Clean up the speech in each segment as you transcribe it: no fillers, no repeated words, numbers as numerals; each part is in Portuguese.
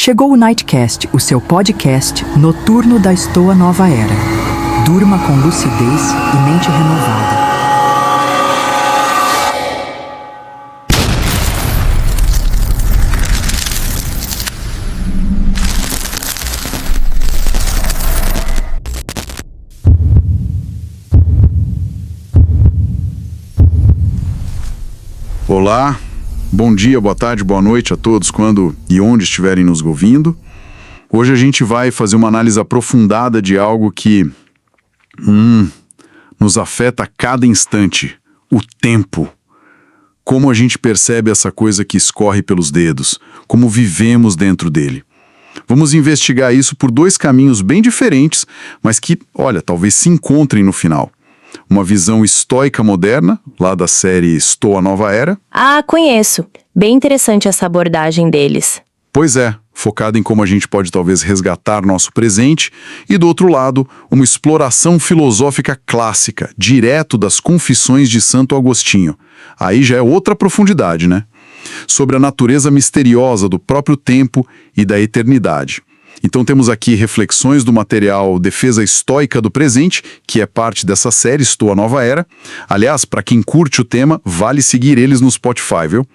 Chegou o Nightcast, o seu podcast noturno da Stoa Nova Era. Durma com lucidez e mente renovada. Olá, bom dia, boa tarde, boa noite a todos quando e onde estiverem nos ouvindo. Hoje a gente vai fazer uma análise aprofundada de algo que nos afeta a cada instante, o tempo. Como a gente percebe essa coisa que escorre pelos dedos, como vivemos dentro dele. Vamos investigar isso por dois caminhos bem diferentes, mas que, olha, talvez se encontrem no final. Uma visão estoica moderna, lá da série Stoa Nova Era. Ah, conheço. Bem interessante essa abordagem deles. Pois é, focada em como a gente pode talvez resgatar nosso presente, e do outro lado, uma exploração filosófica clássica, direto das Confissões de Santo Agostinho. Aí já é outra profundidade, né? Sobre a natureza misteriosa do próprio tempo e da eternidade. Então temos aqui reflexões do material Defesa Estoica do Presente, que é parte dessa série Stoa Nova Era. Aliás, para quem curte o tema, vale seguir eles no Spotify, viu?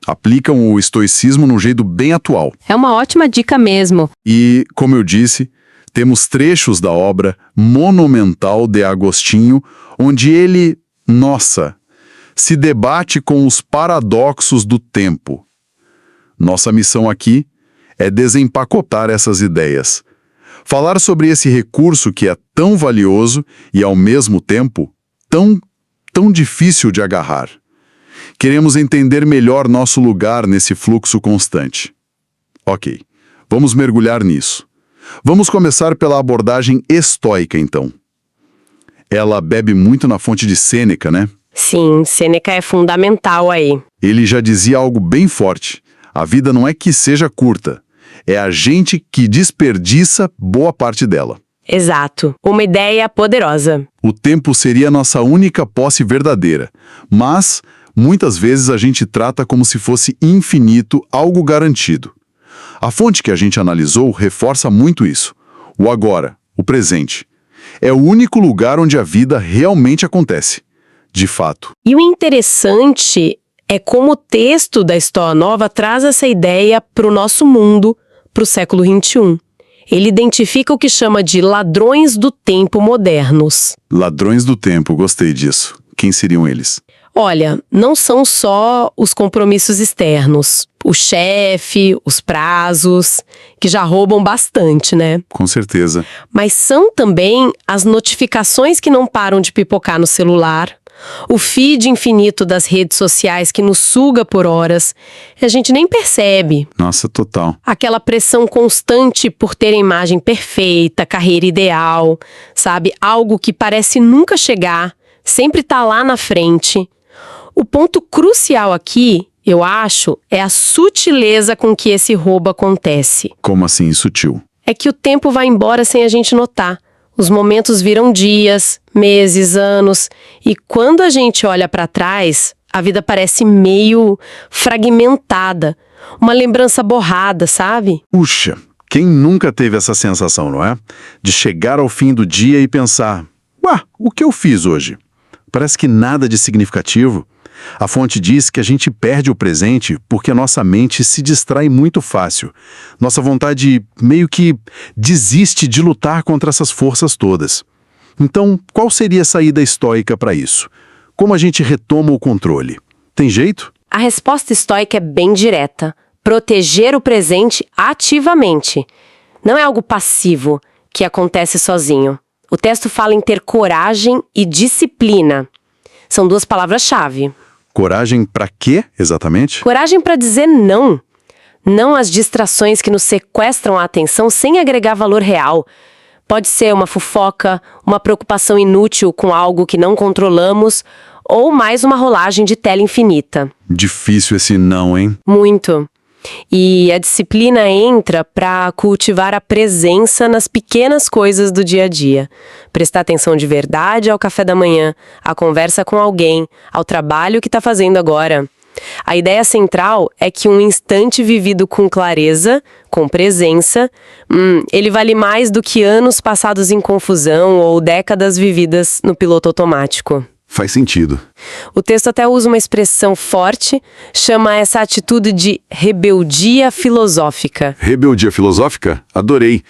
Aplicam o estoicismo num jeito bem atual. É uma ótima dica mesmo. E, como eu disse, temos trechos da obra monumental de Agostinho, onde ele, se debate com os paradoxos do tempo. Nossa missão aqui é desempacotar essas ideias. Falar sobre esse recurso que é tão valioso e, ao mesmo tempo, tão difícil de agarrar. Queremos entender melhor nosso lugar nesse fluxo constante. Ok, vamos mergulhar nisso. Vamos começar pela abordagem estoica, então. Ela bebe muito na fonte de Sêneca, né? Sim, Sêneca é fundamental aí. Ele já dizia algo bem forte. A vida não é que seja curta. É a gente que desperdiça boa parte dela. Exato. Uma ideia poderosa. O tempo seria a nossa única posse verdadeira, mas muitas vezes a gente trata como se fosse infinito, algo garantido. A fonte que a gente analisou reforça muito isso. O agora, o presente. É o único lugar onde a vida realmente acontece. De fato. E o interessante é como o texto da Stoa Nova traz essa ideia para o nosso mundo, para o século XXI. Ele identifica o que chama de ladrões do tempo modernos. Ladrões do tempo, gostei disso. Quem seriam eles? Olha, não são só os compromissos externos, o chefe, os prazos, que já roubam bastante, né? Com certeza. Mas são também as notificações que não param de pipocar no celular, o feed infinito das redes sociais que nos suga por horas, e a gente nem percebe. Nossa, total. Aquela pressão constante por ter a imagem perfeita, carreira ideal, sabe? Algo que parece nunca chegar, sempre tá lá na frente. O ponto crucial aqui, eu acho, é a sutileza com que esse roubo acontece. Como assim, sutil? É que o tempo vai embora sem a gente notar. Os momentos viram dias, meses, anos, e quando a gente olha para trás, a vida parece meio fragmentada, uma lembrança borrada, sabe? Puxa, quem nunca teve essa sensação, não é? De chegar ao fim do dia e pensar, o que eu fiz hoje? Parece que nada de significativo. A fonte diz que a gente perde o presente porque nossa mente se distrai muito fácil. Nossa vontade meio que desiste de lutar contra essas forças todas. Então, qual seria a saída estoica para isso? Como a gente retoma o controle? Tem jeito? A resposta estoica é bem direta. Proteger o presente ativamente. Não é algo passivo que acontece sozinho. O texto fala em ter coragem e disciplina. São duas palavras-chave. Coragem para quê, exatamente? Coragem para dizer não. Não às distrações que nos sequestram a atenção sem agregar valor real. Pode ser uma fofoca, uma preocupação inútil com algo que não controlamos, ou mais uma rolagem de tela infinita. Difícil esse não, hein? Muito. E a disciplina entra para cultivar a presença nas pequenas coisas do dia a dia. Prestar atenção de verdade ao café da manhã, à conversa com alguém, ao trabalho que está fazendo agora. A ideia central é que um instante vivido com clareza, com presença, ele vale mais do que anos passados em confusão ou décadas vividas no piloto automático. Faz sentido. O texto até usa uma expressão forte, chama essa atitude de rebeldia filosófica. Rebeldia filosófica? Adorei.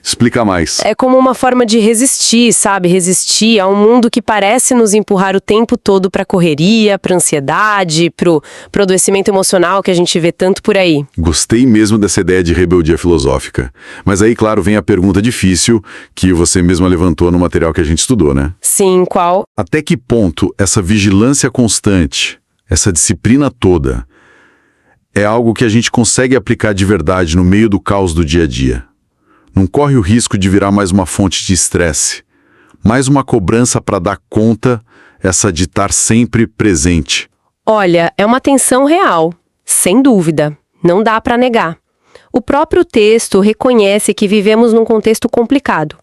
Explica mais. É como uma forma de resistir, sabe? Resistir a um mundo que parece nos empurrar o tempo todo pra correria, pra ansiedade, pro adoecimento emocional que a gente vê tanto por aí. Gostei mesmo dessa ideia de rebeldia filosófica. Mas aí, claro, vem a pergunta difícil que você mesma levantou no material que a gente estudou, né? Sim, qual? Até que ponto essa vigilância constante, essa disciplina toda, é algo que a gente consegue aplicar de verdade no meio do caos do dia a dia? Não corre o risco de virar mais uma fonte de estresse, mais uma cobrança para dar conta, essa de estar sempre presente? Olha, é uma tensão real, sem dúvida, não dá para negar. O próprio texto reconhece que vivemos num contexto complicado.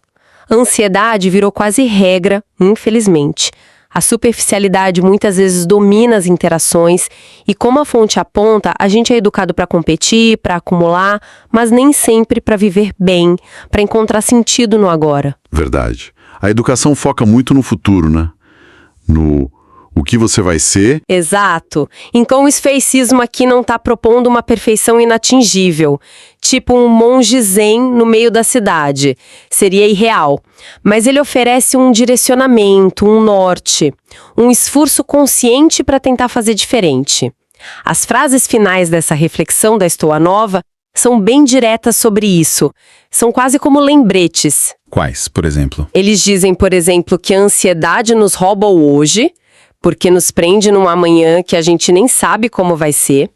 A ansiedade virou quase regra, infelizmente. A superficialidade muitas vezes domina as interações e, como a fonte aponta, a gente é educado para competir, para acumular, mas nem sempre para viver bem, para encontrar sentido no agora. Verdade. A educação foca muito no futuro, né? No o que você vai ser. Exato. Então o esfeicismo aqui não está propondo uma perfeição inatingível, tipo um monge zen no meio da cidade. Seria irreal. Mas ele oferece um direcionamento, um norte, um esforço consciente para tentar fazer diferente. As frases finais dessa reflexão da Estoa Nova são bem diretas sobre isso. São quase como lembretes. Quais, por exemplo? Eles dizem, por exemplo, que a ansiedade nos rouba o hoje, porque nos prende num amanhã que a gente nem sabe como vai ser,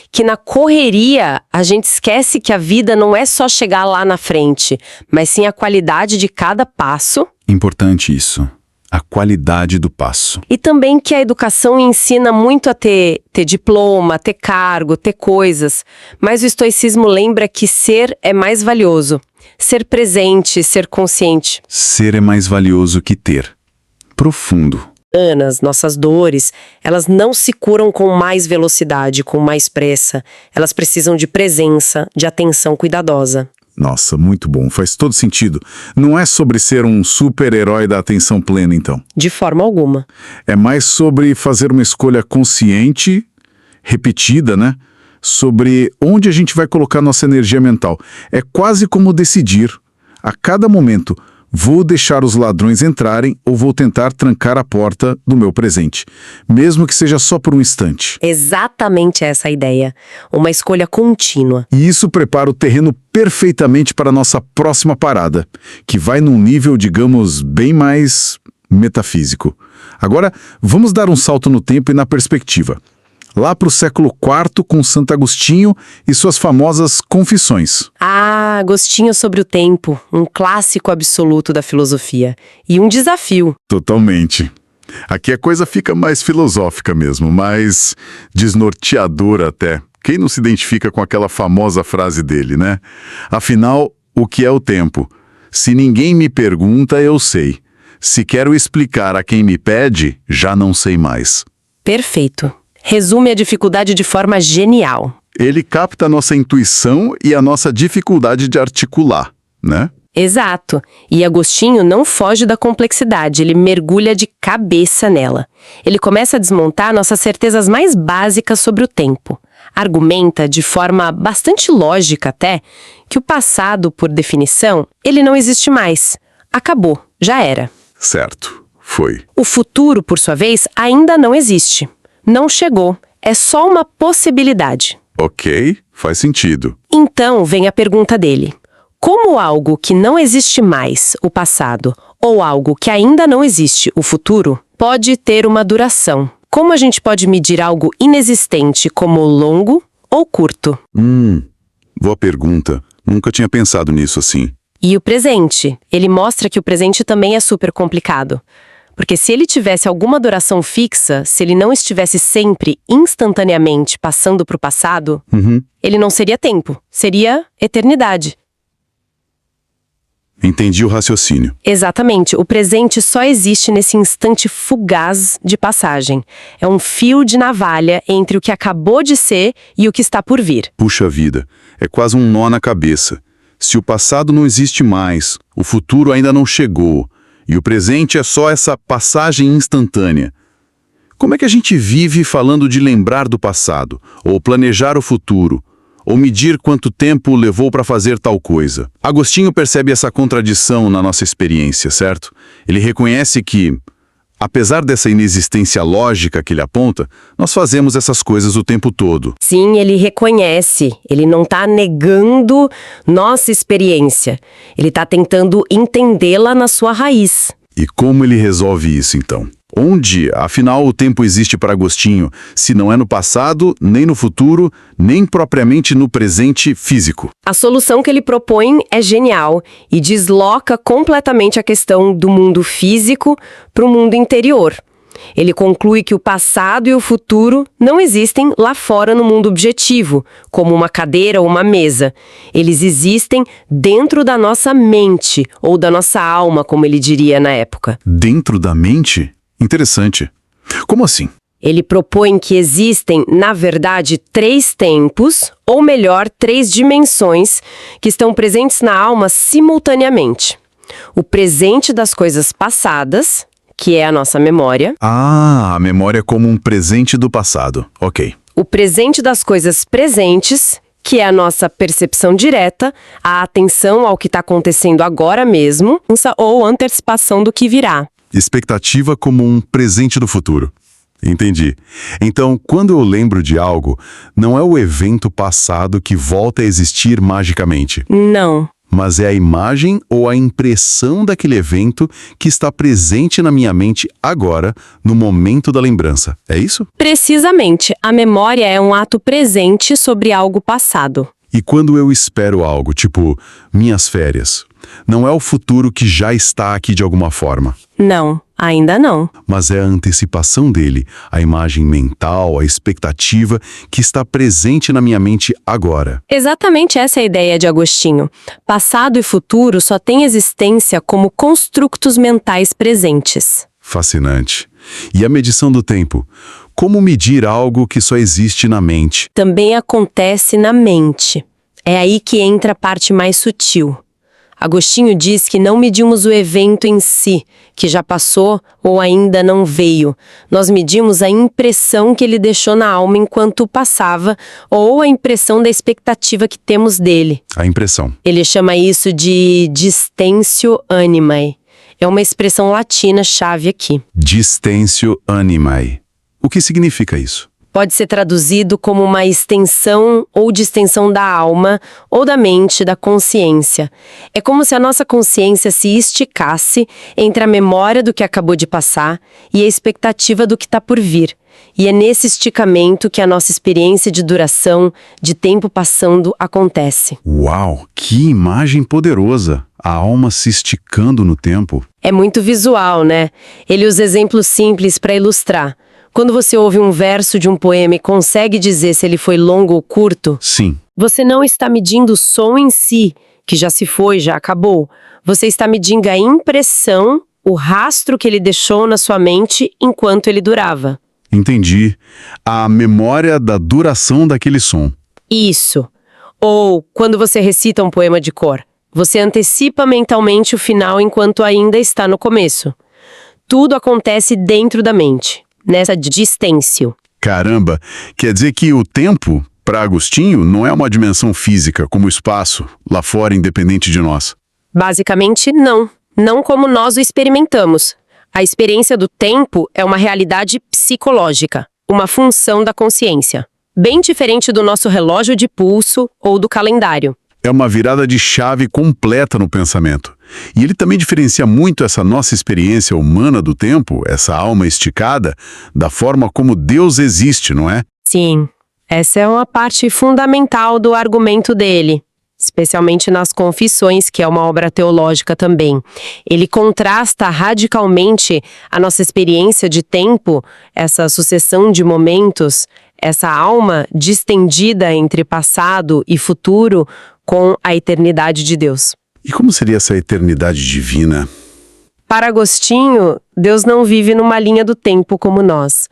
que na correria a gente esquece que a vida não é só chegar lá na frente, mas sim a qualidade de cada passo. Importante isso. A qualidade do passo. E também que a educação ensina muito a ter diploma, ter cargo, ter coisas, mas o estoicismo lembra que ser é mais valioso. Ser presente, ser consciente. Ser é mais valioso que ter. Profundo. Nossas dores, elas não se curam com mais velocidade, com mais pressa. Elas precisam de presença, de atenção cuidadosa. Nossa, muito bom. Faz todo sentido. Não é sobre ser um super-herói da atenção plena, então. De forma alguma. É mais sobre fazer uma escolha consciente, repetida, né? Sobre onde a gente vai colocar nossa energia mental. É quase como decidir, a cada momento, vou deixar os ladrões entrarem ou vou tentar trancar a porta do meu presente, mesmo que seja só por um instante. Exatamente essa a ideia. Uma escolha contínua. E isso prepara o terreno perfeitamente para a nossa próxima parada, que vai num nível, digamos, bem mais metafísico. Agora, vamos dar um salto no tempo e na perspectiva. Lá para o século IV, com Santo Agostinho e suas famosas Confissões. Ah, Agostinho sobre o tempo, um clássico absoluto da filosofia. E um desafio. Totalmente. Aqui a coisa fica mais filosófica mesmo, mais desnorteadora até. Quem não se identifica com aquela famosa frase dele, né? Afinal, o que é o tempo? Se ninguém me pergunta, eu sei. Se quero explicar a quem me pede, já não sei mais. Perfeito. Resume a dificuldade de forma genial. Ele capta a nossa intuição e a nossa dificuldade de articular, né? Exato. E Agostinho não foge da complexidade, ele mergulha de cabeça nela. Ele começa a desmontar nossas certezas mais básicas sobre o tempo. Argumenta, de forma bastante lógica até, que o passado, por definição, ele não existe mais. Acabou, já era. Certo, foi. O futuro, por sua vez, ainda não existe. Não chegou, é só uma possibilidade. Ok, faz sentido. Então vem a pergunta dele. Como algo que não existe mais, o passado, ou algo que ainda não existe, o futuro, pode ter uma duração? Como a gente pode medir algo inexistente como longo ou curto? Boa pergunta. Nunca tinha pensado nisso assim. E o presente? Ele mostra que o presente também é super complicado. Porque se ele tivesse alguma duração fixa, se ele não estivesse sempre, instantaneamente, passando para o passado, ele não seria tempo, seria eternidade. Entendi o raciocínio. Exatamente. O presente só existe nesse instante fugaz de passagem. É um fio de navalha entre o que acabou de ser e o que está por vir. Puxa vida, é quase um nó na cabeça. Se o passado não existe mais, o futuro ainda não chegou, e o presente é só essa passagem instantânea. Como é que a gente vive falando de lembrar do passado, ou planejar o futuro, ou medir quanto tempo levou para fazer tal coisa? Agostinho percebe essa contradição na nossa experiência, certo? Ele reconhece que, apesar dessa inexistência lógica que ele aponta, nós fazemos essas coisas o tempo todo. Sim, ele reconhece. Ele não está negando nossa experiência. Ele está tentando entendê-la na sua raiz. E como ele resolve isso, então? Onde, afinal, o tempo existe para Agostinho, se não é no passado, nem no futuro, nem propriamente no presente físico? A solução que ele propõe é genial e desloca completamente a questão do mundo físico para o mundo interior. Ele conclui que o passado e o futuro não existem lá fora no mundo objetivo, como uma cadeira ou uma mesa. Eles existem dentro da nossa mente, ou da nossa alma, como ele diria na época. Dentro da mente? Interessante. Como assim? Ele propõe que existem, na verdade, 3 tempos, ou melhor, 3 dimensões, que estão presentes na alma simultaneamente. O presente das coisas passadas, que é a nossa memória. Ah, a memória como um presente do passado. Ok. O presente das coisas presentes, que é a nossa percepção direta, a atenção ao que está acontecendo agora mesmo, ou antecipação do que virá. Expectativa como um presente do futuro. Entendi. Então, quando eu lembro de algo, não é o evento passado que volta a existir magicamente. Não. Mas é a imagem ou a impressão daquele evento que está presente na minha mente agora, no momento da lembrança. É isso? Precisamente. A memória é um ato presente sobre algo passado. E quando eu espero algo, tipo minhas férias, não é o futuro que já está aqui de alguma forma. Não, ainda não. Mas é a antecipação dele, a imagem mental, a expectativa que está presente na minha mente agora. Exatamente essa é a ideia de Agostinho. Passado e futuro só têm existência como construtos mentais presentes. Fascinante. E a medição do tempo? Como medir algo que só existe na mente? Também acontece na mente. É aí que entra a parte mais sutil. Agostinho diz que não medimos o evento em si, que já passou ou ainda não veio. Nós medimos a impressão que ele deixou na alma enquanto passava, ou a impressão da expectativa que temos dele. A impressão. Ele chama isso de distentio animae. É uma expressão latina chave aqui. Distentio animae. O que significa isso? Pode ser traduzido como uma extensão ou distensão da alma, ou da mente, da consciência. É como se a nossa consciência se esticasse entre a memória do que acabou de passar e a expectativa do que está por vir. E é nesse esticamento que a nossa experiência de duração, de tempo passando, acontece. Uau, que imagem poderosa! A alma se esticando no tempo. É muito visual, né? Ele usa exemplos simples para ilustrar. Quando você ouve um verso de um poema e consegue dizer se ele foi longo ou curto, Sim. você não está medindo o som em si, que já se foi, já acabou. Você está medindo a impressão, o rastro que ele deixou na sua mente enquanto ele durava. Entendi. A memória da duração daquele som. Isso. Ou, quando você recita um poema de cor, você antecipa mentalmente o final enquanto ainda está no começo. Tudo acontece dentro da mente, nessa distência. Caramba, quer dizer que o tempo, para Agostinho, não é uma dimensão física, como o espaço, lá fora, independente de nós. Basicamente, não. Não como nós o experimentamos. A experiência do tempo é uma realidade psicológica, uma função da consciência. Bem diferente do nosso relógio de pulso ou do calendário. É uma virada de chave completa no pensamento. E ele também diferencia muito essa nossa experiência humana do tempo, essa alma esticada, da forma como Deus existe, não é? Sim, essa é uma parte fundamental do argumento dele, especialmente nas Confissões, que é uma obra teológica também. Ele contrasta radicalmente a nossa experiência de tempo, essa sucessão de momentos, essa alma distendida entre passado e futuro, com a eternidade de Deus. E como seria essa eternidade divina? Para Agostinho, Deus não vive numa linha do tempo como nós.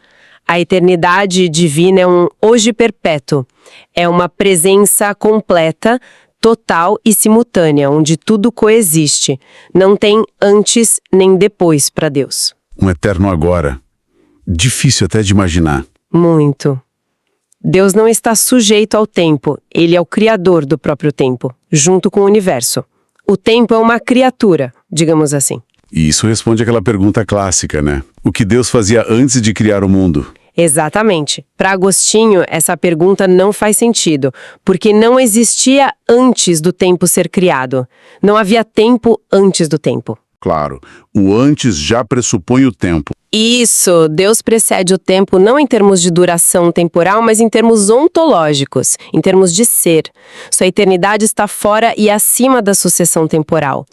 A eternidade divina é um hoje perpétuo. É uma presença completa, total e simultânea, onde tudo coexiste. Não tem antes nem depois para Deus. Um eterno agora. Difícil até de imaginar. Muito. Deus não está sujeito ao tempo. Ele é o criador do próprio tempo, junto com o universo. O tempo é uma criatura, digamos assim. E isso responde àquela pergunta clássica, né? O que Deus fazia antes de criar o mundo? Exatamente. Para Agostinho, essa pergunta não faz sentido, porque não existia antes do tempo ser criado. Não havia tempo antes do tempo. Claro, o antes já pressupõe o tempo. Isso, Deus precede o tempo não em termos de duração temporal, mas em termos ontológicos, em termos de ser. Sua eternidade está fora e acima da sucessão temporal.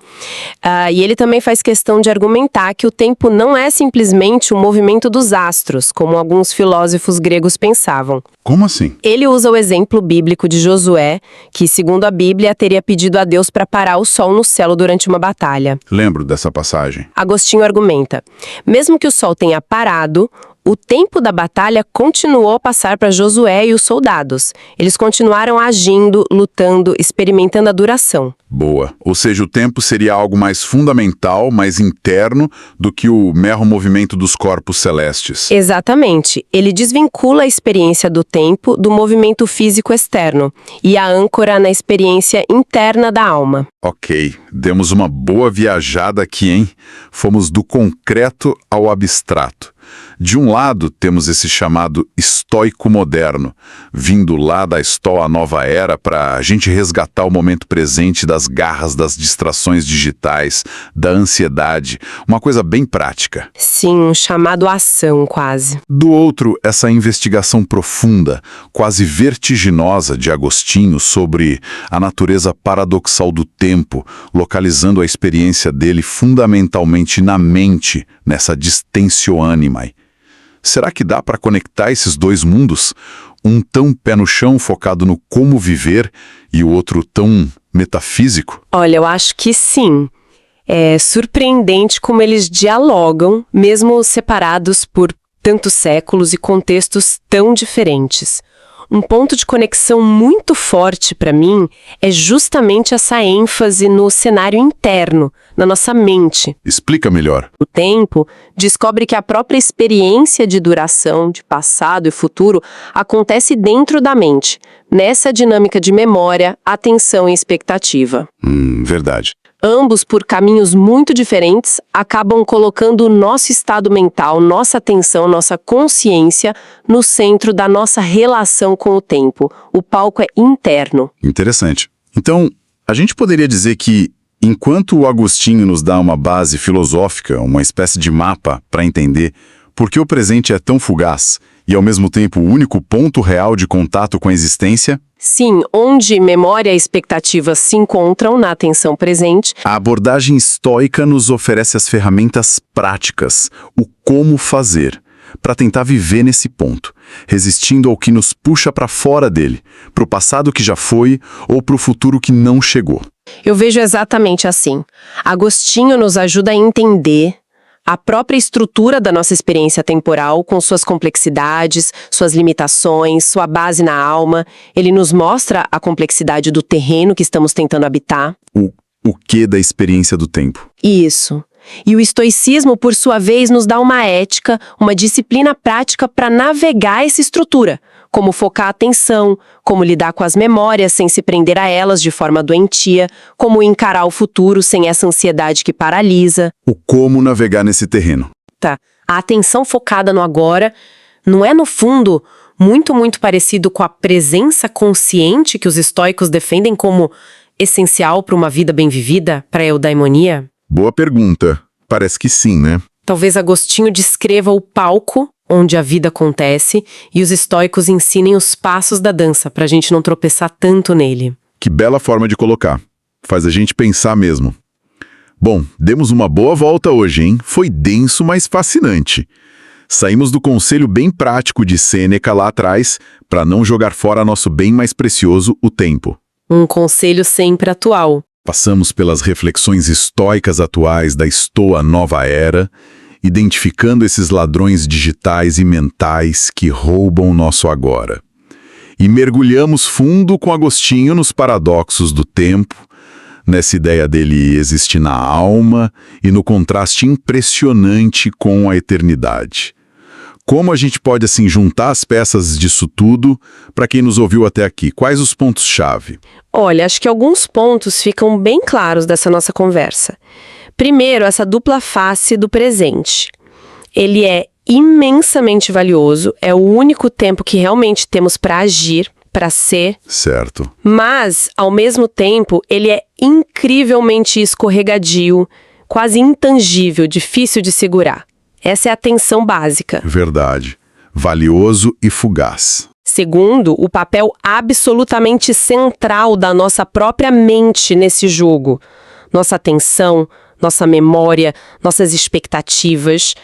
E ele também faz questão de argumentar que o tempo não é simplesmente o movimento dos astros, como alguns filósofos gregos pensavam. Como assim? Ele usa o exemplo bíblico de Josué, que, segundo a Bíblia, teria pedido a Deus para parar o sol no céu durante uma batalha. Lembro dessa passagem. Agostinho argumenta, mesmo que o sol tenha parado, o tempo da batalha continuou a passar para Josué e os soldados. Eles continuaram agindo, lutando, experimentando a duração. Boa. Ou seja, o tempo seria algo mais fundamental, mais interno, do que o mero movimento dos corpos celestes. Exatamente. Ele desvincula a experiência do tempo do movimento físico externo e a âncora na experiência interna da alma. Ok, demos uma boa viajada aqui, hein? Fomos do concreto ao abstrato. De um lado, temos esse chamado estoico moderno, vindo lá da Estoa Nova Era para a gente resgatar o momento presente das garras das distrações digitais, da ansiedade, uma coisa bem prática. Sim, um chamado à ação, quase. Do outro, essa investigação profunda, quase vertiginosa de Agostinho sobre a natureza paradoxal do tempo, localizando a experiência dele fundamentalmente na mente, nessa distentio animae. Será que dá para conectar esses dois mundos? Um tão pé no chão focado no como viver e o outro tão metafísico? Olha, eu acho que sim. É surpreendente como eles dialogam, mesmo separados por tantos séculos e contextos tão diferentes. Um ponto de conexão muito forte para mim é justamente essa ênfase no cenário interno, na nossa mente. Explica melhor. O tempo descobre que a própria experiência de duração, de passado e futuro, acontece dentro da mente, nessa dinâmica de memória, atenção e expectativa. Verdade. Ambos, por caminhos muito diferentes, acabam colocando o nosso estado mental, nossa atenção, nossa consciência no centro da nossa relação com o tempo. O palco é interno. Interessante. Então, a gente poderia dizer que, enquanto o Agostinho nos dá uma base filosófica, uma espécie de mapa para entender por que o presente é tão fugaz e, ao mesmo tempo, o único ponto real de contato com a existência, sim, onde memória e expectativa se encontram na atenção presente, a abordagem estoica nos oferece as ferramentas práticas, o como fazer, para tentar viver nesse ponto, resistindo ao que nos puxa para fora dele, para o passado que já foi ou para o futuro que não chegou. Eu vejo exatamente assim. Agostinho nos ajuda a entender a própria estrutura da nossa experiência temporal, com suas complexidades, suas limitações, sua base na alma. Ele nos mostra a complexidade do terreno que estamos tentando habitar. O que da experiência do tempo? Isso. E o estoicismo, por sua vez, nos dá uma ética, uma disciplina prática para navegar essa estrutura. Como focar a atenção, como lidar com as memórias sem se prender a elas de forma doentia, como encarar o futuro sem essa ansiedade que paralisa. O como navegar nesse terreno. Tá. A atenção focada no agora não é, no fundo, muito parecido com a presença consciente que os estoicos defendem como essencial para uma vida bem vivida, para a eudaimonia? Boa pergunta. Parece que sim, né? Talvez Agostinho descreva o palco onde a vida acontece e os estoicos ensinem os passos da dança para a gente não tropeçar tanto nele. Que bela forma de colocar. Faz a gente pensar mesmo. Bom, demos uma boa volta hoje, hein? Foi denso, mas fascinante. Saímos do conselho bem prático de Sêneca lá atrás para não jogar fora nosso bem mais precioso, o tempo. Um conselho sempre atual. Passamos pelas reflexões estoicas atuais da Estoa Nova Era, identificando esses ladrões digitais e mentais que roubam o nosso agora. E mergulhamos fundo com Agostinho nos paradoxos do tempo, nessa ideia dele existir na alma e no contraste impressionante com a eternidade. Como a gente pode, assim, juntar as peças disso tudo para quem nos ouviu até aqui? Quais os pontos-chave? Olha, acho que alguns pontos ficam bem claros dessa nossa conversa. Primeiro, essa dupla face do presente. Ele é imensamente valioso, é o único tempo que realmente temos para agir, para ser. Certo. Mas, ao mesmo tempo, ele é incrivelmente escorregadio, quase intangível, difícil de segurar. Essa é a tensão básica. Verdade. Valioso e fugaz. Segundo, o papel absolutamente central da nossa própria mente nesse jogo. Nossa atenção, nossa memória, nossas expectativas.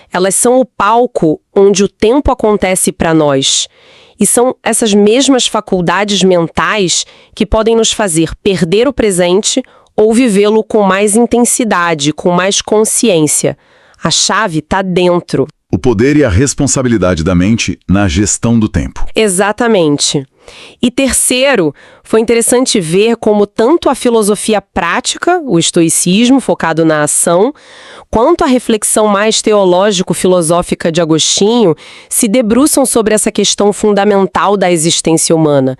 Elas são o palco onde o tempo acontece para nós. E são essas mesmas faculdades mentais que podem nos fazer perder o presente ou vivê-lo com mais intensidade, com mais consciência. A chave está dentro. O poder e a responsabilidade da mente na gestão do tempo. Exatamente. E terceiro, foi interessante ver como tanto a filosofia prática, o estoicismo focado na ação, quanto a reflexão mais teológico-filosófica de Agostinho se debruçam sobre essa questão fundamental da existência humana.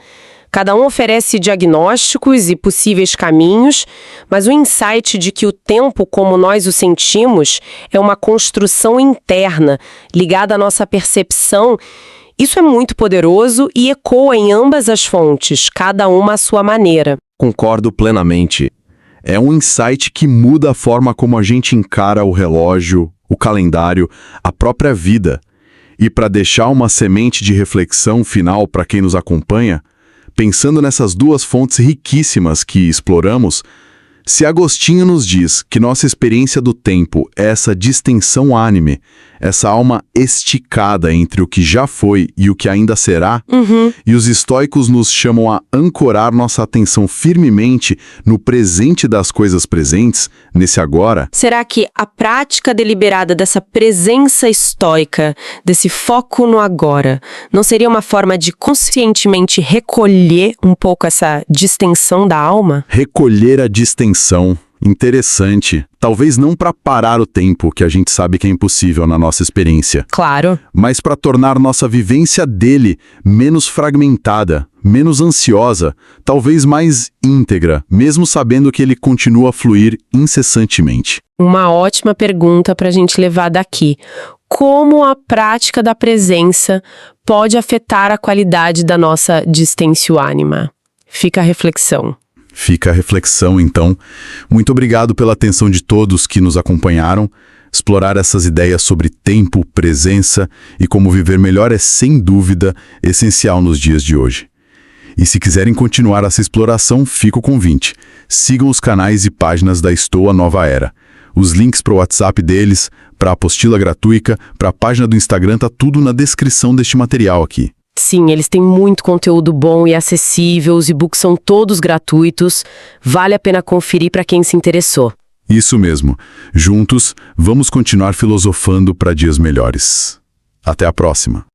Cada um oferece diagnósticos e possíveis caminhos, mas o insight de que o tempo, como nós o sentimos, é uma construção interna, ligada à nossa percepção. Isso é muito poderoso e ecoa em ambas as fontes, cada uma à sua maneira. Concordo plenamente. É um insight que muda a forma como a gente encara o relógio, o calendário, a própria vida. E para deixar uma semente de reflexão final para quem nos acompanha, pensando nessas duas fontes riquíssimas que exploramos, se Agostinho nos diz que nossa experiência do tempo é essa distensão ânime, essa alma esticada entre o que já foi e o que ainda será, e os estoicos nos chamam a ancorar nossa atenção firmemente no presente das coisas presentes, nesse agora. Será que a prática deliberada dessa presença estoica, desse foco no agora, não seria uma forma de conscientemente recolher um pouco essa distensão da alma? Recolher a distensão. Interessante. Talvez não para parar o tempo, que a gente sabe que é impossível na nossa experiência. Claro. Mas para tornar nossa vivência dele menos fragmentada, menos ansiosa, talvez mais íntegra, mesmo sabendo que ele continua a fluir incessantemente. Uma ótima pergunta para a gente levar daqui. Como a prática da presença pode afetar a qualidade da nossa distensio anima? Fica a reflexão. Fica a reflexão, então. Muito obrigado pela atenção de todos que nos acompanharam. Explorar essas ideias sobre tempo, presença e como viver melhor é, sem dúvida, essencial nos dias de hoje. E se quiserem continuar essa exploração, fica o convite. Sigam os canais e páginas da Estoa Nova Era. Os links para o WhatsApp deles, para a apostila gratuita, para a página do Instagram, tá tudo na descrição deste material aqui. Sim, eles têm muito conteúdo bom e acessível, os e-books são todos gratuitos, vale a pena conferir para quem se interessou. Isso mesmo. Juntos, vamos continuar filosofando para dias melhores. Até a próxima.